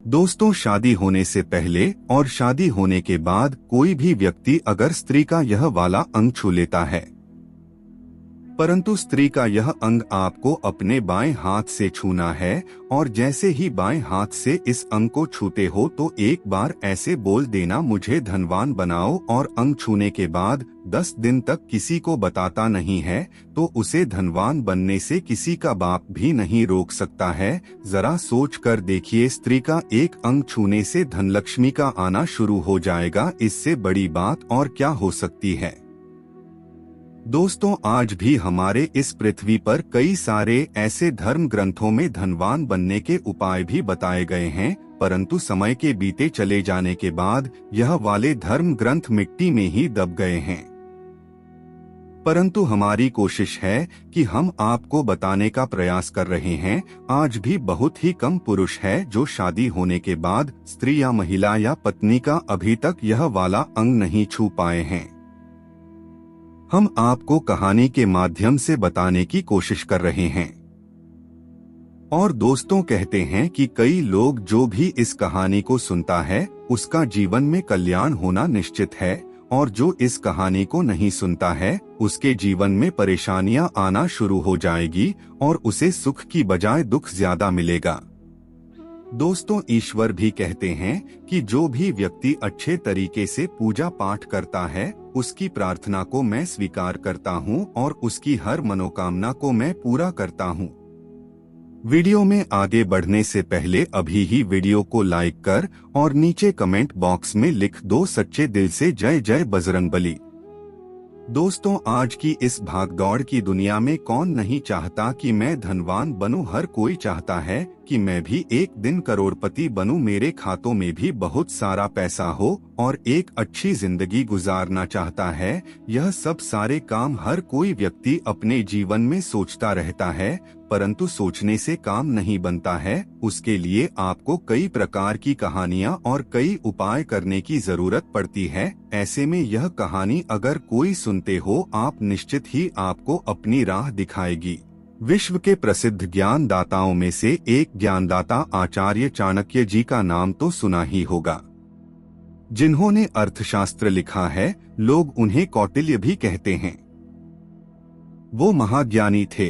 दोस्तों, शादी होने से पहले और शादी होने के बाद कोई भी व्यक्ति अगर स्त्री का यह वाला अंग छू लेता है, परंतु स्त्री का यह अंग आपको अपने बाएं हाथ से छूना है और जैसे ही बाएं हाथ से इस अंग को छूते हो तो एक बार ऐसे बोल देना, मुझे धनवान बनाओ। और अंग छूने के बाद 10 दिन तक किसी को बताता नहीं है तो उसे धनवान बनने से किसी का बाप भी नहीं रोक सकता है। जरा सोच कर देखिए, स्त्री का एक अंग छूने से धनलक्ष्मी का आना शुरू हो जाएगा। इससे बड़ी बात और क्या हो सकती है। दोस्तों, आज भी हमारे इस पृथ्वी पर कई सारे ऐसे धर्म ग्रंथों में धनवान बनने के उपाय भी बताए गए हैं, परंतु समय के बीते चले जाने के बाद यह वाले धर्म ग्रंथ मिट्टी में ही दब गए हैं। परंतु हमारी कोशिश है कि हम आपको बताने का प्रयास कर रहे हैं। आज भी बहुत ही कम पुरुष है जो शादी होने के बाद स्त्री या महिला या पत्नी का अभी तक यह वाला अंग नहीं छू पाए हैं। हम आपको कहानी के माध्यम से बताने की कोशिश कर रहे हैं। और दोस्तों, कहते हैं कि कई लोग जो भी इस कहानी को सुनता है उसका जीवन में कल्याण होना निश्चित है, और जो इस कहानी को नहीं सुनता है उसके जीवन में परेशानियां आना शुरू हो जाएगी और उसे सुख की बजाय दुख ज्यादा मिलेगा। दोस्तों, ईश्वर भी कहते हैं कि जो भी व्यक्ति अच्छे तरीके से पूजा पाठ करता है उसकी प्रार्थना को मैं स्वीकार करता हूं और उसकी हर मनोकामना को मैं पूरा करता हूं। वीडियो में आगे बढ़ने से पहले अभी ही वीडियो को लाइक कर और नीचे कमेंट बॉक्स में लिख दो सच्चे दिल से जय जय बजरंगबली। दोस्तों, आज की इस भागदौड़ की दुनिया में कौन नहीं चाहता कि मैं धनवान बनूं। हर कोई चाहता है कि मैं भी एक दिन करोड़पति बनूं, मेरे खातों में भी बहुत सारा पैसा हो और एक अच्छी जिंदगी गुजारना चाहता है। यह सब सारे काम हर कोई व्यक्ति अपने जीवन में सोचता रहता है, परंतु सोचने से काम नहीं बनता है। उसके लिए आपको कई प्रकार की कहानियां और कई उपाय करने की जरूरत पड़ती है। ऐसे में यह कहानी अगर कोई सुनते हो आप, निश्चित ही आपको अपनी राह दिखाएगी। विश्व के प्रसिद्ध ज्ञानदाताओं में से एक ज्ञानदाता आचार्य चाणक्य जी का नाम तो सुना ही होगा, जिन्होंने अर्थशास्त्र लिखा है। लोग उन्हें कौटिल्य भी कहते हैं। वो महाज्ञानी थे।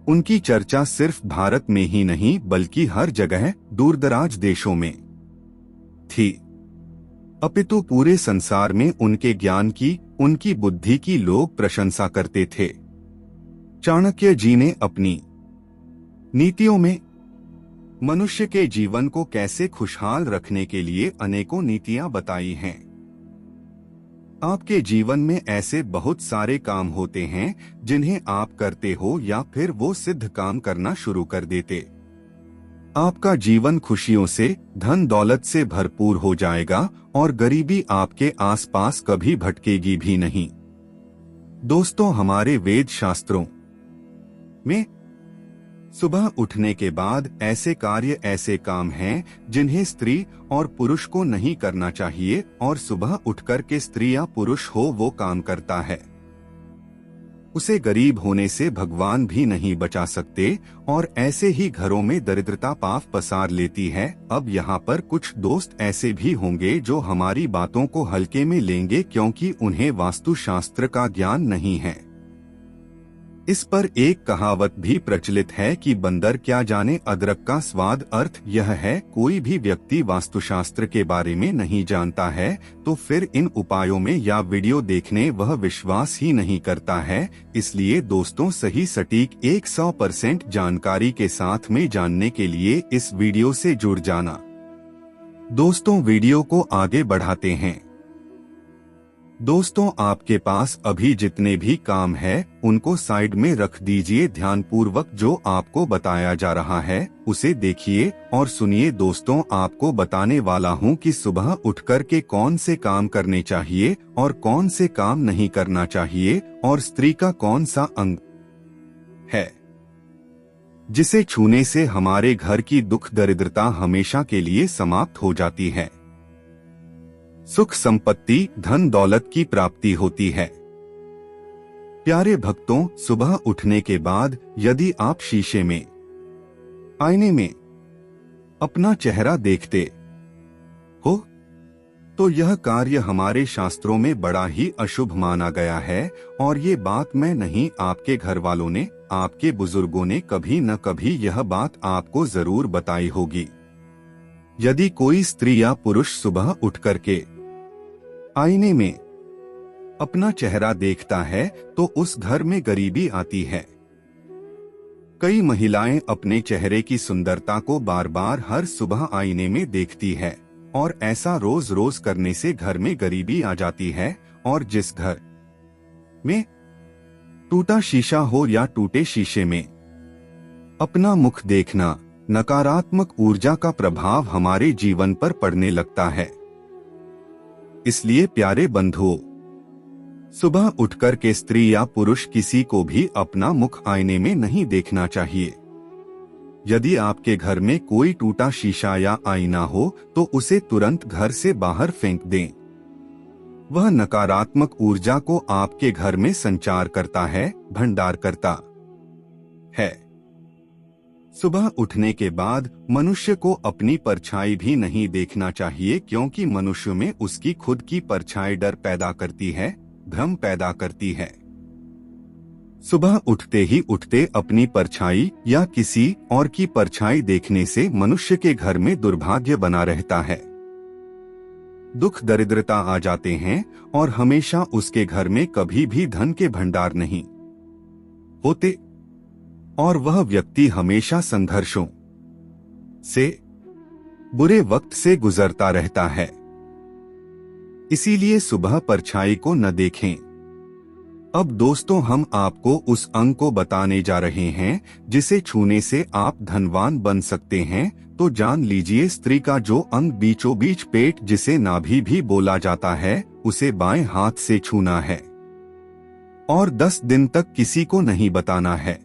उनकी चर्चा सिर्फ भारत में ही नहीं बल्कि हर जगह दूरदराज देशों में थी, अपितु पूरे संसार में उनके ज्ञान की, उनकी बुद्धि की लोग प्रशंसा करते थे। चाणक्य जी ने अपनी नीतियों में मनुष्य के जीवन को कैसे खुशहाल रखने के लिए अनेकों नीतियां बताई हैं। आपके जीवन में ऐसे बहुत सारे काम होते हैं जिन्हें आप करते हो या फिर वो सिद्ध काम करना शुरू कर देते। आपका जीवन खुशियों से, धन दौलत से भरपूर हो जाएगा और गरीबी आपके आसपास कभी भटकेगी भी नहीं। दोस्तों, हमारे वेद शास्त्रों में सुबह उठने के बाद ऐसे कार्य, ऐसे काम हैं जिन्हें स्त्री और पुरुष को नहीं करना चाहिए, और सुबह उठकर के स्त्री या पुरुष हो वो काम करता है उसे गरीब होने से भगवान भी नहीं बचा सकते, और ऐसे ही घरों में दरिद्रता पाप पसार लेती है। अब यहाँ पर कुछ दोस्त ऐसे भी होंगे जो हमारी बातों को हल्के में लेंगे क्योंकि उन्हें वास्तुशास्त्र का ज्ञान नहीं है। इस पर एक कहावत भी प्रचलित है कि बंदर क्या जाने अदरक का स्वाद। अर्थ यह है, कोई भी व्यक्ति वास्तुशास्त्र के बारे में नहीं जानता है तो फिर इन उपायों में या वीडियो देखने वह विश्वास ही नहीं करता है। इसलिए दोस्तों, सही सटीक 100% जानकारी के साथ में जानने के लिए इस वीडियो से जुड़ जाना। दोस्तों, वीडियो को आगे बढ़ाते हैं। दोस्तों, आपके पास अभी जितने भी काम है उनको साइड में रख दीजिए। ध्यानपूर्वक जो आपको बताया जा रहा है उसे देखिए और सुनिए। दोस्तों, आपको बताने वाला हूं कि सुबह उठकर के कौन से काम करने चाहिए और कौन से काम नहीं करना चाहिए, और स्त्री का कौन सा अंग है जिसे छूने से हमारे घर की दुख दरिद्रता हमेशा के लिए समाप्त हो जाती है। सुख संपत्ति, धन दौलत की प्राप्ति होती है। प्यारे भक्तों, सुबह उठने के बाद यदि आप शीशे में, आईने में अपना चेहरा देखते हो तो यह कार्य हमारे शास्त्रों में बड़ा ही अशुभ माना गया है। और ये बात मैं नहीं, आपके घर वालों ने, आपके बुजुर्गों ने कभी न कभी यह बात आपको जरूर बताई होगी। यदि कोई स्त्री या पुरुष सुबह उठ करके आईने में अपना चेहरा देखता है तो उस घर में गरीबी आती है। कई महिलाएं अपने चेहरे की सुंदरता को बार बार हर सुबह आईने में देखती है और ऐसा रोज रोज करने से घर में गरीबी आ जाती है। और जिस घर में टूटा शीशा हो या टूटे शीशे में अपना मुख देखना, नकारात्मक ऊर्जा का प्रभाव हमारे जीवन पर पड़ने लगता है। इसलिए प्यारे बंधुओं, सुबह उठकर के स्त्री या पुरुष किसी को भी अपना मुख आईने में नहीं देखना चाहिए। यदि आपके घर में कोई टूटा शीशा या आईना हो तो उसे तुरंत घर से बाहर फेंक दें। वह नकारात्मक ऊर्जा को आपके घर में संचार करता है, भंडार करता है। सुबह उठने के बाद मनुष्य को अपनी परछाई भी नहीं देखना चाहिए, क्योंकि मनुष्य में उसकी खुद की परछाई डर पैदा करती है, भ्रम पैदा करती है। सुबह उठते ही उठते अपनी परछाई या किसी और की परछाई देखने से मनुष्य के घर में दुर्भाग्य बना रहता है। दुख दरिद्रता आ जाते हैं और हमेशा उसके घर में कभी भी धन के भंडार नहीं होते और वह व्यक्ति हमेशा संघर्षों से, बुरे वक्त से गुजरता रहता है। इसीलिए सुबह परछाई को न देखें। अब दोस्तों, हम आपको उस अंग को बताने जा रहे हैं जिसे छूने से आप धनवान बन सकते हैं। तो जान लीजिए, स्त्री का जो अंग बीचों बीच पेट, जिसे नाभि भी बोला जाता है, उसे बाएं हाथ से छूना है और 10 दिन तक किसी को नहीं बताना है।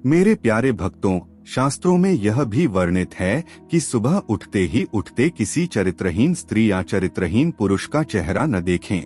मेरे प्यारे भक्तों, शास्त्रों में यह भी वर्णित है कि सुबह उठते ही उठते किसी चरित्रहीन स्त्री या चरित्रहीन पुरुष का चेहरा न देखें।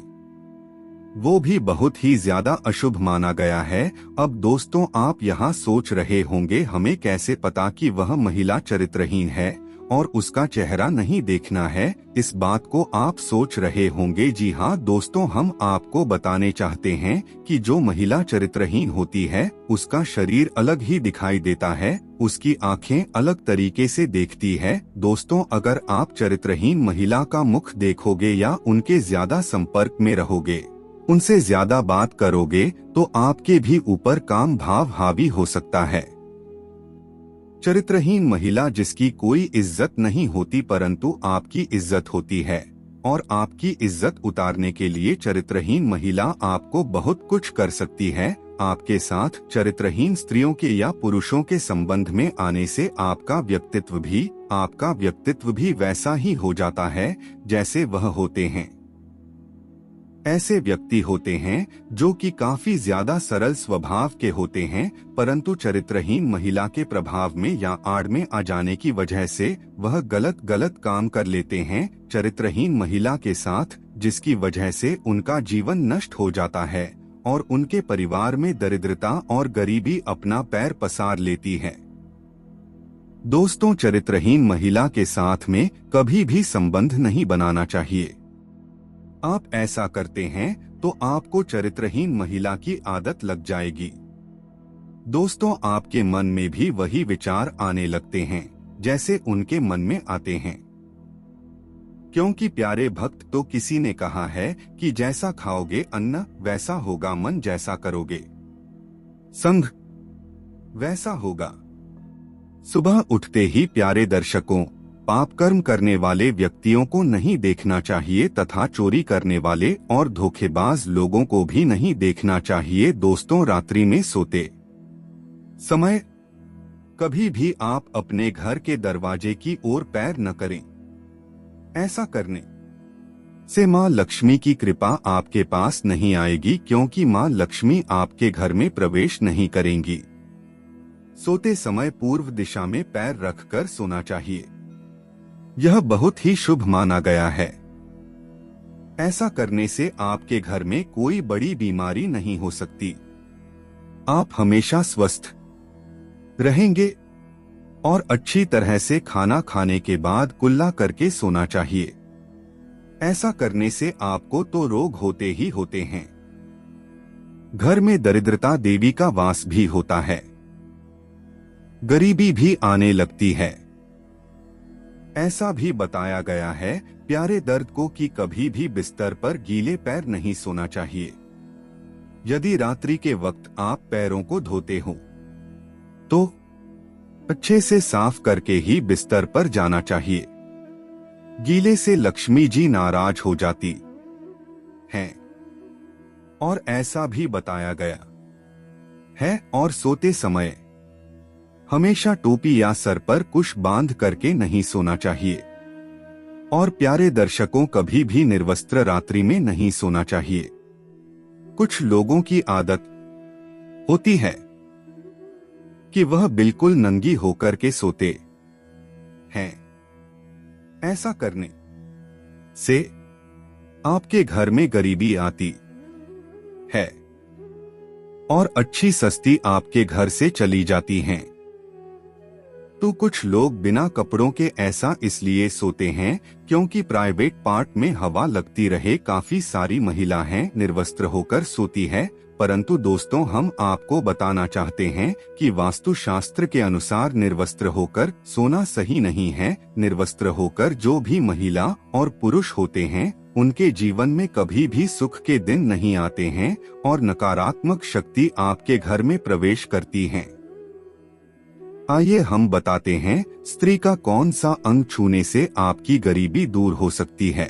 वो भी बहुत ही ज्यादा अशुभ माना गया है। अब दोस्तों, आप यहाँ सोच रहे होंगे, हमें कैसे पता कि वह महिला चरित्रहीन है और उसका चेहरा नहीं देखना है। इस बात को आप सोच रहे होंगे। जी हाँ दोस्तों, हम आपको बताने चाहते हैं कि जो महिला चरित्रहीन होती है उसका शरीर अलग ही दिखाई देता है, उसकी आंखें अलग तरीके से देखती है। दोस्तों, अगर आप चरित्रहीन महिला का मुख देखोगे या उनके ज्यादा संपर्क में रहोगे, उनसे ज्यादा बात करोगे, तो आपके भी ऊपर काम भाव हावी हो सकता है। चरित्रहीन महिला जिसकी कोई इज्जत नहीं होती परंतु आपकी इज्जत होती है, और आपकी इज्जत उतारने के लिए चरित्रहीन महिला आपको बहुत कुछ कर सकती है। आपके साथ चरित्रहीन स्त्रियों के या पुरुषों के संबंध में आने से आपका व्यक्तित्व भी वैसा ही हो जाता है जैसे वह होते हैं। ऐसे व्यक्ति होते हैं जो कि काफी ज्यादा सरल स्वभाव के होते हैं, परंतु चरित्रहीन महिला के प्रभाव में या आड़ में आ जाने की वजह से वह गलत काम कर लेते हैं चरित्रहीन महिला के साथ, जिसकी वजह से उनका जीवन नष्ट हो जाता है और उनके परिवार में दरिद्रता और गरीबी अपना पैर पसार लेती है। दोस्तों, चरित्रहीन महिला के साथ में कभी भी संबंध नहीं बनाना चाहिए। आप ऐसा करते हैं तो आपको चरित्रहीन महिला की आदत लग जाएगी। दोस्तों, आपके मन में भी वही विचार आने लगते हैं जैसे उनके मन में आते हैं, क्योंकि प्यारे भक्त, तो किसी ने कहा है कि जैसा खाओगे अन्न वैसा होगा मन, जैसा करोगे संग वैसा होगा। सुबह उठते ही प्यारे दर्शकों, पाप कर्म करने वाले व्यक्तियों को नहीं देखना चाहिए तथा चोरी करने वाले और धोखेबाज लोगों को भी नहीं देखना चाहिए। दोस्तों, रात्रि में सोते समय कभी भी आप अपने घर के दरवाजे की ओर पैर न करें। ऐसा करने से माँ लक्ष्मी की कृपा आपके पास नहीं आएगी, क्योंकि माँ लक्ष्मी आपके घर में प्रवेश नहीं करेंगी। सोते समय पूर्व दिशा में पैर रखकर सोना चाहिए, यह बहुत ही शुभ माना गया है। ऐसा करने से आपके घर में कोई बड़ी बीमारी नहीं हो सकती। आप हमेशा स्वस्थ रहेंगे। और अच्छी तरह से खाना खाने के बाद कुल्ला करके सोना चाहिए। ऐसा करने से आपको तो रोग होते ही होते हैं। घर में दरिद्रता देवी का वास भी होता है, गरीबी भी आने लगती है। ऐसा भी बताया गया है प्यारे दर्द को कि कभी भी बिस्तर पर गीले पैर नहीं सोना चाहिए। यदि रात्रि के वक्त आप पैरों को धोते हो तो अच्छे से साफ करके ही बिस्तर पर जाना चाहिए। गीले से लक्ष्मी जी नाराज हो जाती हैं और ऐसा भी बताया गया है और सोते समय हमेशा टोपी या सर पर कुछ बांध करके नहीं सोना चाहिए। और प्यारे दर्शकों, कभी भी निर्वस्त्र रात्रि में नहीं सोना चाहिए। कुछ लोगों की आदत होती है कि वह बिल्कुल नंगी होकर के सोते हैं। ऐसा करने से आपके घर में गरीबी आती है और अच्छी सस्ती आपके घर से चली जाती हैं। तो कुछ लोग बिना कपड़ों के ऐसा इसलिए सोते हैं क्योंकि प्राइवेट पार्ट में हवा लगती रहे। काफी सारी महिला हैं निर्वस्त्र होकर सोती है, परंतु दोस्तों हम आपको बताना चाहते हैं कि वास्तुशास्त्र के अनुसार निर्वस्त्र होकर सोना सही नहीं है। निर्वस्त्र होकर जो भी महिला और पुरुष होते हैं उनके जीवन में कभी भी सुख के दिन नहीं आते हैं और नकारात्मक शक्ति आपके घर में प्रवेश करती है। आइए हम बताते हैं स्त्री का कौन सा अंग छूने से आपकी गरीबी दूर हो सकती है।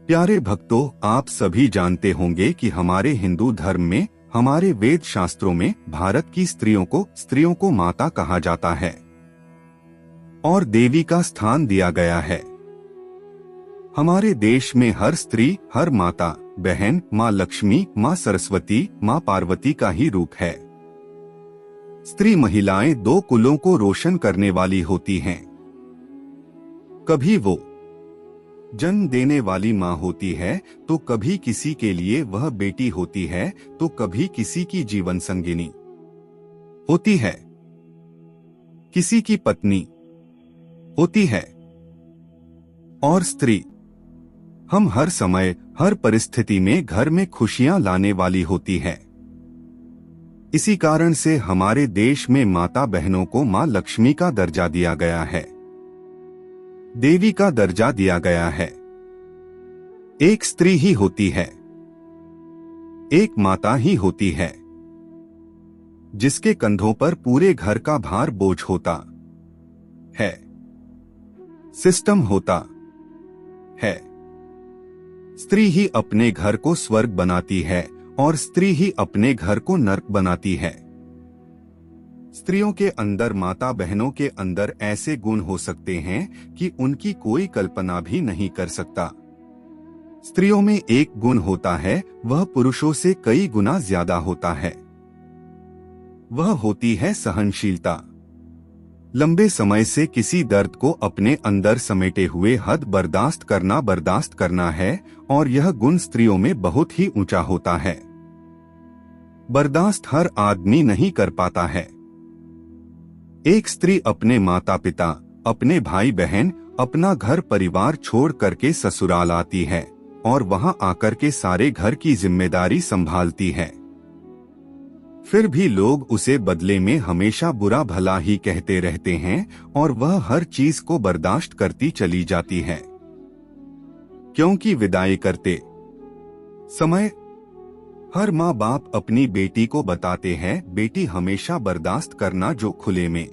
प्यारे भक्तों, आप सभी जानते होंगे कि हमारे हिंदू धर्म में, हमारे वेद शास्त्रों में भारत की स्त्रियों को माता कहा जाता है और देवी का स्थान दिया गया है। हमारे देश में हर स्त्री, हर माता, बहन, माँ लक्ष्मी, माँ सरस्वती, माँ पार्वती का ही रूप है। स्त्री महिलाएं दो कुलों को रोशन करने वाली होती हैं। कभी वो जन्म देने वाली माँ होती है तो कभी किसी के लिए वह बेटी होती है तो कभी किसी की जीवन संगिनी होती है, किसी की पत्नी होती है। और स्त्री हम हर समय, हर परिस्थिति में घर में खुशियां लाने वाली होती है। इसी कारण से हमारे देश में माता बहनों को मां लक्ष्मी का दर्जा दिया गया है, देवी का दर्जा दिया गया है। एक स्त्री ही होती है, एक माता ही होती है, जिसके कंधों पर पूरे घर का भार बोझ होता है, सिस्टम होता है। स्त्री ही अपने घर को स्वर्ग बनाती है और स्त्री ही अपने घर को नर्क बनाती है। स्त्रियों के अंदर, माता बहनों के अंदर ऐसे गुण हो सकते हैं कि उनकी कोई कल्पना भी नहीं कर सकता। स्त्रियों में एक गुण होता है, वह पुरुषों से कई गुना ज्यादा होता है। वह होती है सहनशीलता। लंबे समय से किसी दर्द को अपने अंदर समेटे हुए हद बर्दाश्त करना है और यह गुण स्त्रियों में बहुत ही ऊंचा होता है। बर्दाश्त हर आदमी नहीं कर पाता है। एक स्त्री अपने माता पिता, अपने भाई बहन, अपना घर परिवार छोड़ करके ससुराल आती है और वहां आकर के सारे घर की जिम्मेदारी संभालती है। फिर भी लोग उसे बदले में हमेशा बुरा भला ही कहते रहते हैं और वह हर चीज को बर्दाश्त करती चली जाती है, क्योंकि विदाई करते समय हर माँ बाप अपनी बेटी को बताते हैं, बेटी हमेशा बर्दाश्त करना, जो खुले में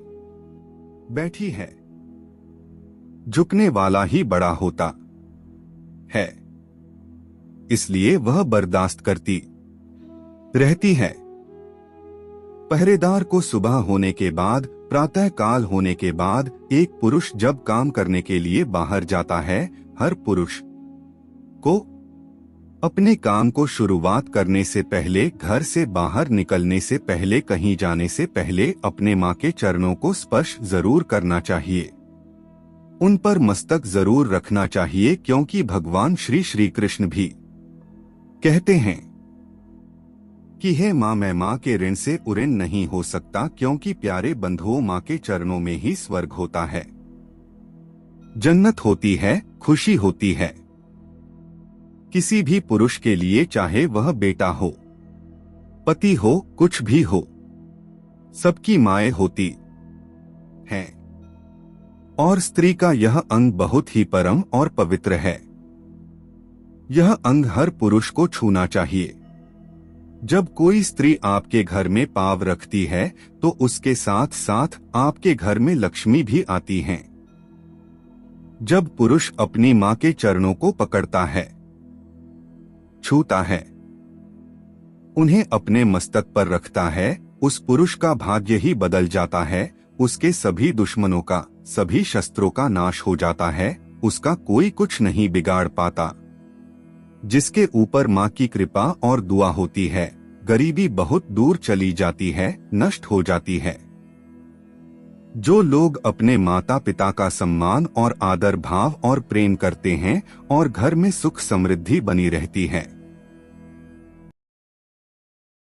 बैठी है झुकने वाला ही बड़ा होता है, इसलिए वह बर्दाश्त करती रहती है। पहरेदार को सुबह होने के बाद, प्रातः काल होने के बाद एक पुरुष जब काम करने के लिए बाहर जाता है, हर पुरुष को अपने काम को शुरुआत करने से पहले, घर से बाहर निकलने से पहले, कहीं जाने से पहले अपने माँ के चरणों को स्पर्श जरूर करना चाहिए। उन पर मस्तक जरूर रखना चाहिए, क्योंकि भगवान श्री कृष्ण भी कहते हैं कि हे माँ, मैं माँ के ऋण से उऋण नहीं हो सकता, क्योंकि प्यारे बंधुओं, माँ के चरणों में ही स्वर्ग होता है, जन्नत होती है, खुशी होती है। किसी भी पुरुष के लिए, चाहे वह बेटा हो, पति हो, कुछ भी हो, सबकी माएँ होती हैं। और स्त्री का यह अंग बहुत ही परम और पवित्र है। यह अंग हर पुरुष को छूना चाहिए। जब कोई स्त्री आपके घर में पाँव रखती है तो उसके साथ साथ आपके घर में लक्ष्मी भी आती हैं। जब पुरुष अपनी माँ के चरणों को पकड़ता है, छूता है, उन्हें अपने मस्तक पर रखता है, उस पुरुष का भाग्य ही बदल जाता है। उसके सभी दुश्मनों का, सभी शस्त्रों का नाश हो जाता है। उसका कोई कुछ नहीं बिगाड़ पाता। जिसके ऊपर माँ की कृपा और दुआ होती है, गरीबी बहुत दूर चली जाती है, नष्ट हो जाती है। जो लोग अपने माता पिता का सम्मान और आदर भाव और प्रेम करते हैं और घर में सुख समृद्धि बनी रहती है।